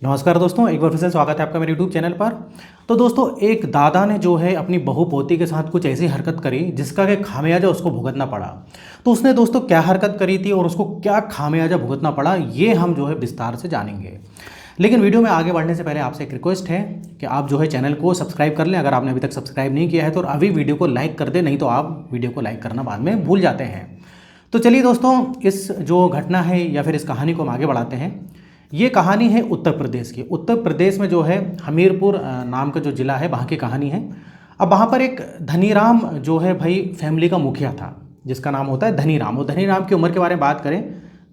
नमस्कार दोस्तों, एक बार फिर से स्वागत है आपका मेरे YouTube चैनल पर। तो दोस्तों, एक दादा ने जो है अपनी बहू पोती के साथ कुछ ऐसी हरकत करी जिसका कि खामियाजा उसको भुगतना पड़ा। तो उसने दोस्तों क्या हरकत करी थी और उसको क्या खामियाजा भुगतना पड़ा, ये हम जो है विस्तार से जानेंगे। लेकिन वीडियो में आगे बढ़ने से पहले आपसे एक रिक्वेस्ट है कि आप जो है चैनल को सब्सक्राइब कर लें। अगर आपने अभी तक सब्सक्राइब नहीं किया है तो अभी वीडियो को लाइक कर दें, नहीं तो आप वीडियो को लाइक करना बाद में भूल जाते हैं। तो चलिए दोस्तों, इस जो घटना है या फिर इस कहानी को हम आगे बढ़ाते हैं। ये कहानी है उत्तर प्रदेश की। उत्तर प्रदेश में जो है हमीरपुर नाम का जो ज़िला है, वहाँ की कहानी है। अब वहाँ पर एक धनीराम जो है भाई फैमिली का मुखिया था, जिसका नाम होता है धनीराम। और धनीराम की उम्र के बारे में बात करें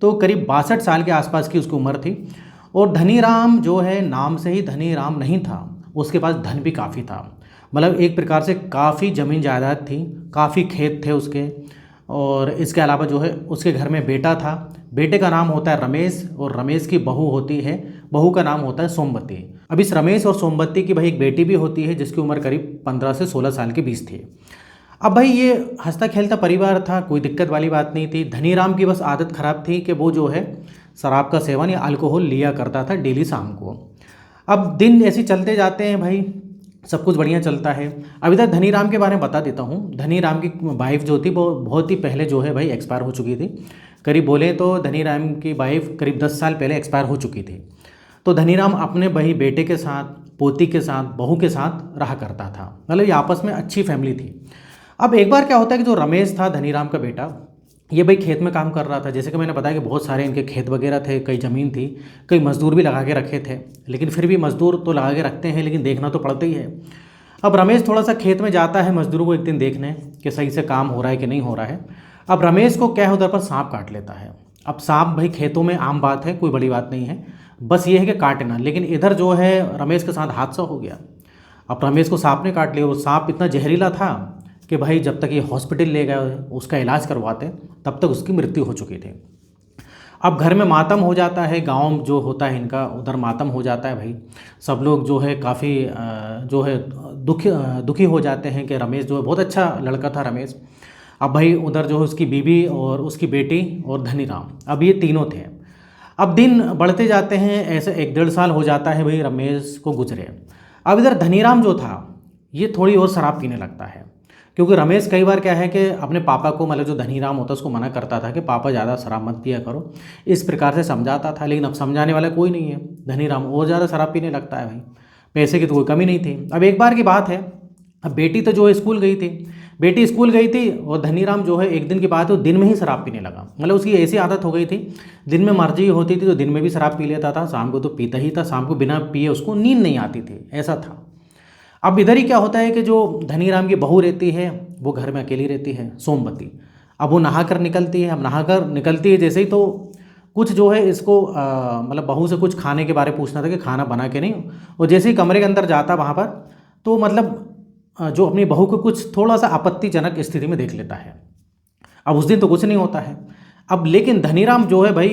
तो करीब 62 साल के आसपास की उसकी उम्र थी। और धनीराम जो है नाम से ही धनीराम नहीं था, उसके पास धन भी काफ़ी था। मतलब एक प्रकार से काफ़ी ज़मीन जायदाद थी, काफ़ी खेत थे उसके। और इसके अलावा जो है उसके घर में बेटा था। बेटे का नाम होता है रमेश और रमेश की बहू होती है, बहू का नाम होता है सोमवती। अब इस रमेश और सोमवती की भाई एक बेटी भी होती है जिसकी उम्र करीब 15 से 16 साल के बीच थी। अब भाई ये हंसता खेलता परिवार था, कोई दिक्कत वाली बात नहीं थी। धनीराम की बस आदत ख़राब थी कि वो जो है शराब का सेवन या अल्कोहल लिया करता था डेली शाम को। अब दिन ऐसे चलते जाते हैं भाई, सब कुछ बढ़िया चलता है। अब इधर धनीराम के बारे में बता देता हूँ। धनीराम की वाइफ जो थी वो बहुत ही पहले जो है भाई एक्सपायर हो चुकी थी। करीब बोले तो धनीराम की वाइफ करीब 10 साल पहले एक्सपायर हो चुकी थी। तो धनीराम अपने भाई बेटे के साथ, पोती के साथ, बहू के साथ रहा करता था। मतलब ये आपस में अच्छी फैमिली थी। अब एक बार क्या होता है कि जो रमेश था धनीराम का बेटा, ये भाई खेत में काम कर रहा था। जैसे कि मैंने बताया कि बहुत सारे इनके खेत वगैरह थे, कई ज़मीन थी, कई मजदूर भी लगा के रखे थे। लेकिन फिर भी मजदूर तो लगा के रखते हैं, लेकिन देखना तो पड़ता ही है। अब रमेश थोड़ा सा खेत में जाता है मजदूरों को एक दिन देखने कि सही से काम हो रहा है कि नहीं हो रहा है। अब रमेश को क्या है, उधर पर सांप काट लेता है। अब सांप भाई खेतों में आम बात है, कोई बड़ी बात नहीं है, बस ये है कि काटे ना। लेकिन इधर जो है रमेश के साथ हादसा हो गया। अब रमेश को सांप ने काट लिया। वो सांप इतना जहरीला था कि भाई जब तक ये हॉस्पिटल ले गए उसका इलाज करवाते तब तक उसकी मृत्यु हो चुकी थी। अब घर में मातम हो जाता है, गांव जो होता है इनका उधर मातम हो जाता है भाई। सब लोग जो है काफ़ी जो है दुखी हो जाते हैं कि रमेश जो है बहुत अच्छा लड़का था रमेश। अब भाई उधर जो है उसकी बीवी और उसकी बेटी और धनीराम, अब ये तीनों थे। अब दिन बढ़ते जाते हैं, ऐसे 1-1.5 साल हो जाता है भाई रमेश को गुजरे। अब इधर धनीराम जो था ये थोड़ी और शराब पीने लगता है, क्योंकि रमेश कई बार क्या है कि अपने पापा को, मतलब जो धनीराम होता है उसको मना करता था कि पापा ज़्यादा शराब मत पिया करो, इस प्रकार से समझाता था। लेकिन अब समझाने वाला कोई नहीं है, धनीराम और ज़्यादा शराब पीने लगता है भाई। पैसे की तो कोई कमी नहीं थी। अब एक बार की बात है, अब बेटी तो जो है स्कूल गई थी, बेटी स्कूल गई थी और धनीराम जो है एक दिन की बात है, दिन में ही शराब पीने लगा। मतलब उसकी ऐसी आदत हो गई थी, दिन में मर्जी होती थी तो दिन में भी शराब पी लेता था, शाम को तो पीता ही था। शाम को बिना पिए उसको नींद नहीं आती थी, ऐसा था। अब इधर ही क्या होता है कि जो धनीराम की बहू रहती है वो घर में अकेली रहती है, सोमवती। अब वो नहा कर निकलती है। अब नहा कर निकलती है जैसे ही तो कुछ जो है इसको मतलब बहू से कुछ खाने के बारे में पूछना था कि खाना बना के नहीं। और जैसे ही कमरे के अंदर जाता वहाँ पर तो मतलब जो अपनी बहू को कुछ थोड़ा सा आपत्तिजनक स्थिति में देख लेता है। अब उस दिन तो कुछ नहीं होता है। अब लेकिन धनीराम जो है भाई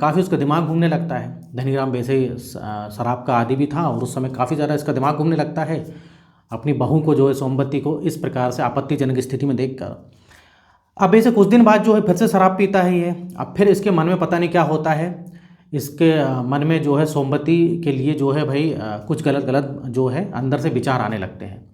काफ़ी उसका दिमाग घूमने लगता है। धनीराम वैसे ही शराब का आदी भी था और उस समय काफ़ी ज़्यादा इसका दिमाग घूमने लगता है अपनी बहू को, जो है सोमवती को, इस प्रकार से आपत्तिजनक स्थिति में देखकर। अब ऐसे कुछ दिन बाद जो है फिर से शराब पीता है ये। अब फिर इसके मन में पता नहीं क्या होता है, इसके मन में जो है सोमवती के लिए जो है भाई कुछ गलत गलत जो है अंदर से विचार आने लगते हैं।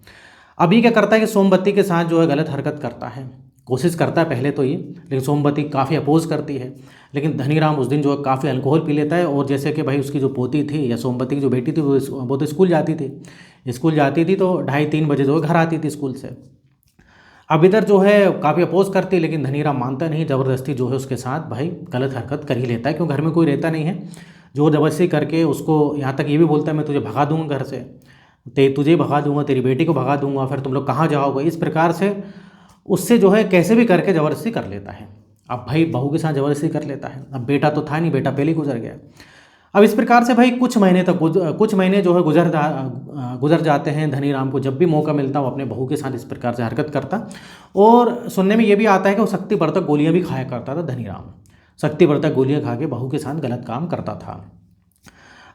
अब ये क्या करता है कि सोमवती के साथ जो है गलत हरकत करता है, कोशिश करता है पहले तो ये, लेकिन सोमवती काफ़ी अपोज करती है। लेकिन धनीराम उस दिन जो है काफ़ी अल्कोहल पी लेता है। और जैसे कि भाई उसकी जो पोती थी या सोमवती की जो बेटी थी वो तो स्कूल जाती थी। स्कूल जाती थी तो 2:30-3 बजे जो है घर आती थी स्कूल से। अब इधर जो है काफ़ी अपोज करती है, लेकिन धनीराम मानता नहीं, ज़बरदस्ती जो है उसके साथ भाई गलत हरकत कर ही लेता है, क्योंकि घर में कोई रहता नहीं है। जोर जबरदस्ती करके उसको यहाँ तक ये भी बोलता है मैं तुझे भगा दूंगा घर से, तुझे भगा दूंगा, तेरी बेटी को भगा दूंगा, फिर तुम लोग कहाँ जाओगे, इस प्रकार से उससे जो है कैसे भी करके ज़बरदस्ती कर लेता है। अब भाई बहू के साथ ज़बरदस्ती कर लेता है। अब बेटा तो था नहीं, बेटा पहले ही गुजर गया। अब इस प्रकार से भाई कुछ महीने तक कुछ महीने जो है गुजर जाते हैं। धनीराम को जब भी मौका मिलता वो अपने बहू के साथ इस प्रकार से हरकत करता। और सुनने में ये भी आता है कि वो शक्तिवर्धक गोलियां भी खाया करता था धनीराम। शक्तिवर्धक गोलियां खा के बहू के साथ गलत काम करता था।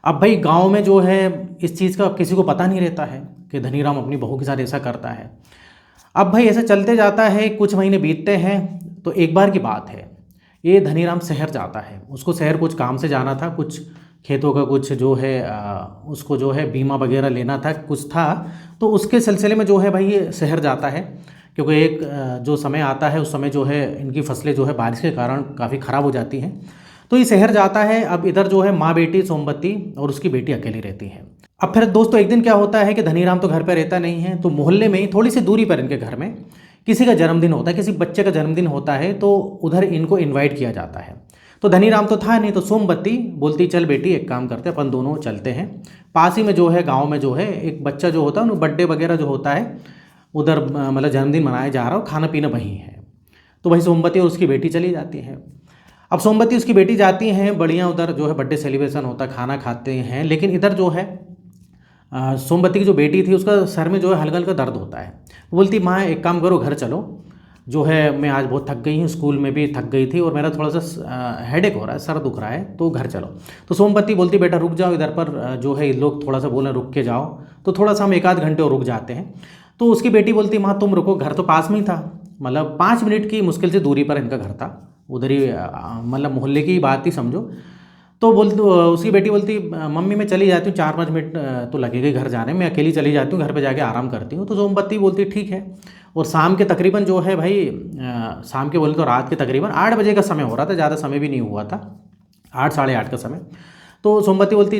अब भाई गांव में जो है इस चीज़ का किसी को पता नहीं रहता है कि धनीराम अपनी बहू के साथ ऐसा करता है। अब भाई ऐसे चलते जाता है, कुछ महीने बीतते हैं। तो एक बार की बात है, ये धनीराम शहर जाता है, उसको शहर कुछ काम से जाना था, कुछ खेतों का कुछ जो है उसको जो है बीमा वगैरह लेना था, कुछ था। तो उसके सिलसिले में जो है भाई ये शहर जाता है, क्योंकि एक जो समय आता है उस समय जो है इनकी फसलें जो है बारिश के कारण काफ़ी ख़राब हो जाती हैं। तो ये शहर जाता है। अब इधर जो है माँ बेटी सोमवती और उसकी बेटी अकेली रहती है। अब फिर दोस्तों एक दिन क्या होता है कि धनीराम तो घर पर रहता नहीं है, तो मोहल्ले में ही थोड़ी सी दूरी पर इनके घर में किसी का जन्मदिन होता है, किसी बच्चे का जन्मदिन होता है, तो उधर इनको इनवाइट किया जाता है। तो धनीराम तो था नहीं, तो सोमवती बोलती चल बेटी एक काम करते अपन दोनों चलते हैं। पास ही में जो है गांव में जो है एक बच्चा जो होता है उन्हें बर्थडे वगैरह जो होता है उधर मतलब जन्मदिन मनाया जा रहा हो, खाना पीना वहीं है। तो वही सोमवती और उसकी बेटी चली जाती है। अब सोमवती उसकी बेटी जाती हैं, बढ़िया उधर जो है बर्थडे सेलिब्रेशन होता है, खाना खाते हैं। लेकिन इधर जो है सोमवती की जो बेटी थी उसका सर में जो है हल्का हल्का दर्द होता है। वो बोलती माँ एक काम करो घर चलो, जो है मैं आज बहुत थक गई हूँ, स्कूल में भी थक गई थी और मेरा थोड़ा सा हेडेक हो रहा है, सर दुख रहा है, तो घर चलो। तो सोमवती बोलती बेटा रुक जाओ, इधर पर जो है लोग थोड़ा सा बोले रुक के जाओ, तो थोड़ा सा हम एक आध घंटे और रुक जाते हैं। तो उसकी बेटी बोलती माँ तुम रुको, घर तो पास में ही था, मतलब 5 मिनट की मुश्किल से दूरी पर इनका घर था, उधर ही मतलब मोहल्ले की बात ही समझो। तो उसकी बेटी बोलती मम्मी मैं चली जाती हूँ, 4-5 मिनट तो लगेगा घर जाने में, अकेली चली जाती हूँ, घर पे जाके आराम करती हूँ। तो सोमवती बोलती ठीक है। और शाम के तकरीबन जो है भाई शाम के बोले तो रात के तकरीबन 8 बजे का समय हो रहा था, ज़्यादा समय भी नहीं हुआ था, 8 साढ़े 8 का समय। तो सोमवती बोलती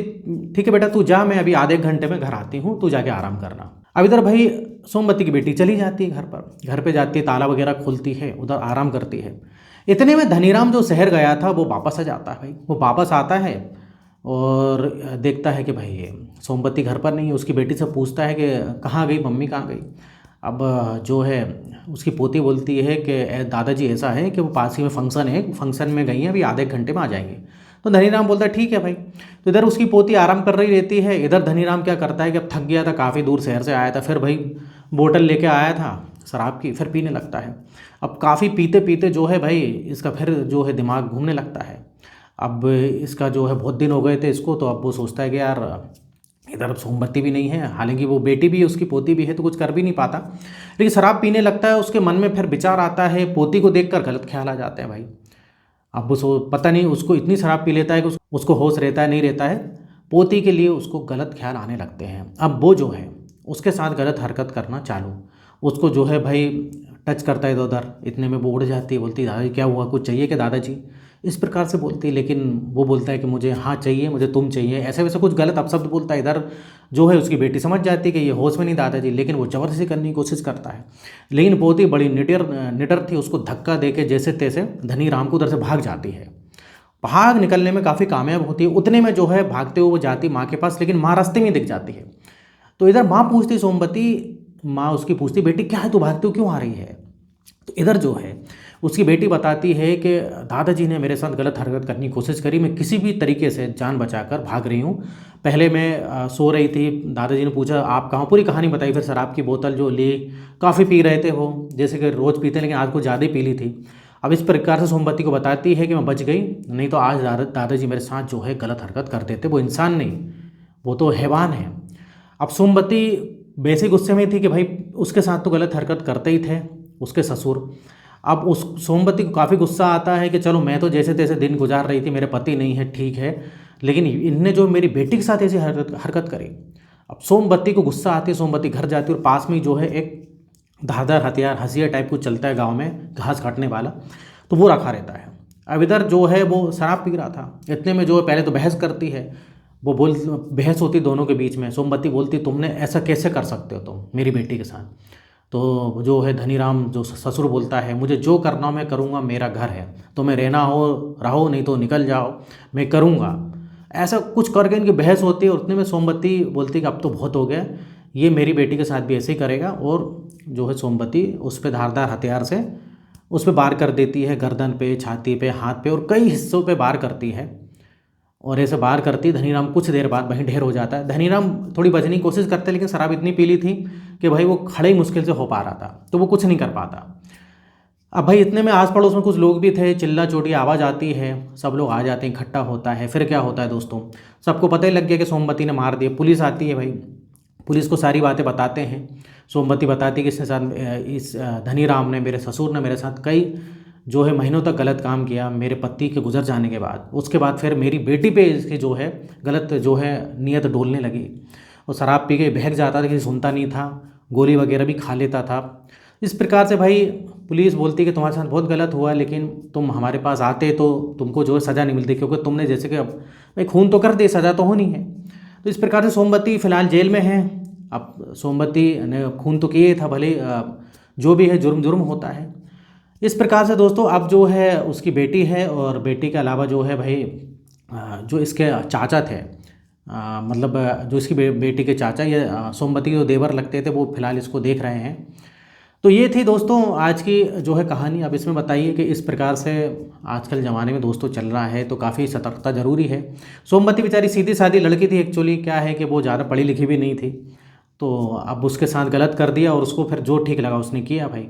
ठीक है बेटा तू जा, मैं अभी आधे एक घंटे में घर आती हूँ, तू जाके आराम करना। अब इधर भाई सोमवती की बेटी चली जाती है घर पर, घर पे जाती है, ताला वगैरह खोलती है, उधर आराम करती है। इतने में धनीराम जो शहर गया था वो वापस आ जाता है भाई। वो वापस आता है और देखता है कि भाई सोमवती घर पर नहीं है। उसकी बेटी से पूछता है कि कहाँ गई मम्मी, कहाँ गई। अब जो है उसकी पोती बोलती है कि दादाजी ऐसा है कि वो पास ही में फंक्शन है, फंक्शन में गई हैं, अभी आधे घंटे में आ जाएंगे। तो धनीराम बोलता है ठीक है भाई। तो इधर उसकी पोती आराम कर रही रहती है, इधर धनीराम क्या करता है कि अब थक गया था, काफ़ी दूर शहर से आया था, फिर भाई बोतल लेके आया था शराब की, फिर पीने लगता है। अब काफ़ी पीते पीते जो है भाई इसका फिर जो है दिमाग घूमने लगता है। अब इसका जो है बहुत दिन हो गए थे इसको, तो अब वो सोचता है कि यार इधर अब सोमवती भी नहीं है, हालांकि वो बेटी भी है उसकी, पोती भी है, तो कुछ कर भी नहीं पाता। लेकिन शराब पीने लगता है, उसके मन में फिर विचार आता है, पोती को देखकर गलत ख्याल आ जाते हैं भाई। अब वो पता नहीं उसको इतनी शराब पी लेता है कि उसको होश रहता है नहीं रहता है, पोती के लिए उसको गलत ख्याल आने लगते हैं। अब वो जो है उसके साथ गलत हरकत करना चालू, उसको जो है भाई टच करता है इधर उधर। इतने में वो उड़ जाती है, बोलती दादाजी क्या हुआ, कुछ चाहिए क्या दादाजी, इस प्रकार से बोलती है। लेकिन वो बोलता है कि मुझे हाँ चाहिए, मुझे तुम चाहिए, ऐसे वैसे कुछ गलत अपशब्द बोलता है। इधर जो है उसकी बेटी समझ जाती है कि ये होश में नहीं दादाजी, लेकिन वो ज़बरदस्ती करने की कोशिश करता है। लेकिन बहुत ही बड़ी निडर थी, उसको धक्का दे के जैसे तैसे धनीराम को उधर से भाग जाती है। भाग निकलने में काफ़ी कामयाब होती है। उतने में जो है भागते हुए वो जाती माँ के पास, लेकिन माँ रास्ते में दिख जाती है। तो इधर माँ पूछती सोमवती, माँ उसकी पूछती बेटी क्या है, तू भागते हो क्यों आ रही है। तो इधर जो है उसकी बेटी बताती है कि दादाजी ने मेरे साथ गलत हरकत करने की कोशिश करी, मैं किसी भी तरीके से जान बचाकर भाग रही हूँ। पहले मैं सो रही थी, दादाजी ने पूछा आप कहाँ, पूरी कहानी बताई। फिर शराब की बोतल जो ली, काफ़ी पी रहे थे वो, जैसे कि रोज़ पीते, लेकिन आज कुछ ज़्यादा ही पी ली थी। अब इस प्रकार से सोमवती को बताती है कि मैं बच गई, नहीं तो आज दादाजी मेरे साथ जो है गलत हरकत करते थे। वो इंसान नहीं, वो तो हैवान है। अब सोमवती वैसे गुस्से में थी कि भाई उसके साथ तो गलत हरकत करते ही थे उसके ससुर। अब उस सोमवती को काफ़ी गुस्सा आता है कि चलो मैं तो जैसे तैसे दिन गुजार रही थी, मेरे पति नहीं है ठीक है, लेकिन इनने जो मेरी बेटी के साथ ऐसी हरकत करी। अब सोमवती को गुस्सा आती है, सोमवती घर जाती है और पास में ही जो है एक धारदार हथियार हंसिया टाइप कुछ चलता है गाँव में, घास काटने वाला, तो वो रखा रहता है। अब इधर जो है वो शराब पी रहा था। इतने में जो है पहले तो बहस करती है, वो बहस होती दोनों के बीच में। सोमवती बोलती तुमने ऐसा कैसे कर सकते हो तुम मेरी बेटी के साथ। तो जो है धनीराम जो ससुर बोलता है मुझे जो करना हो मैं करूँगा, मेरा घर है, तुम्हें रहना हो रहो, नहीं तो निकल जाओ, मैं करूँगा। ऐसा कुछ करके इनकी बहस होती है। उतने में सोमवती बोलती है कि अब तो बहुत हो गया, ये मेरी बेटी के साथ भी ऐसे ही करेगा। और जो है सोमवती उस पर धारदार हथियार से उस पर वार कर देती है, गर्दन पे, छाती पे, हाथ पे और कई हिस्सों पे वार करती है। और ऐसे बाहर करती, धनीराम कुछ देर बाद वहीं ढेर हो जाता है। धनीराम थोड़ी बचने की कोशिश करते, लेकिन शराब इतनी पी ली थी कि भाई वो खड़े ही मुश्किल से हो पा रहा था, तो वो कुछ नहीं कर पाता। अब भाई इतने में आस पड़ोस में कुछ लोग भी थे, चिल्ला चोटी आवाज़ आती है, सब लोग आ जाते हैं, इकट्ठा होता है। फिर क्या होता है दोस्तों, सबको पता ही लग गया कि सोमवती ने मार दिया। पुलिस आती है भाई, पुलिस को सारी बातें बताते हैं। सोमवती बताती है कि इसके साथ इस धनीराम ने, मेरे ससुर ने मेरे साथ कई जो है महीनों तक गलत काम किया मेरे पति के गुजर जाने के बाद। उसके बाद फिर मेरी बेटी पे इसकी जो है गलत जो है नीयत डोलने लगी। वो शराब पी के बहक जाता था, किसी सुनता नहीं था, गोली वगैरह भी खा लेता था। इस प्रकार से भाई पुलिस बोलती कि तुम्हारे साथ बहुत गलत हुआ, लेकिन तुम हमारे पास आते तो तुमको जो है सज़ा नहीं मिलती, क्योंकि तुमने जैसे कि अब भाई खून तो कर दे, सज़ा तो होनी है। तो इस प्रकार से सोमवती फ़िलहाल जेल में है। अब सोमवती ने खून तो किए था, भले जो भी है जुर्म जुर्म होता है। इस प्रकार से दोस्तों अब जो है उसकी बेटी है, और बेटी के अलावा जो है भाई जो इसके चाचा थे, मतलब जो इसकी बेटी के चाचा, ये सोमवती जो देवर लगते थे, वो फिलहाल इसको देख रहे हैं। तो ये थी दोस्तों आज की जो है कहानी। अब इसमें बताइए कि इस प्रकार से आजकल ज़माने में दोस्तों चल रहा है, तो काफ़ी सतर्कता ज़रूरी है। सोमवती बेचारी सीधी सादी लड़की थी, एक्चुअली क्या है कि वो ज़्यादा पढ़ी लिखी भी नहीं थी, तो अब उसके साथ गलत कर दिया और उसको फिर जो ठीक लगा उसने किया भाई।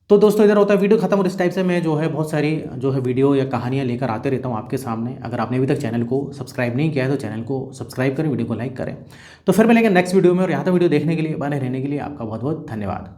तो दोस्तों इधर होता है वीडियो खत्म, और इस टाइप से मैं जो है बहुत सारी जो है वीडियो या कहानियाँ लेकर आते रहता हूँ आपके सामने। अगर आपने अभी तक चैनल को सब्सक्राइब नहीं किया है तो चैनल को सब्सक्राइब करें, वीडियो को लाइक करें। तो फिर मिलेंगे नेक्स्ट वीडियो में, और यहाँ तक वीडियो देखने के लिए, बने रहने के लिए आपका बहुत बहुत धन्यवाद।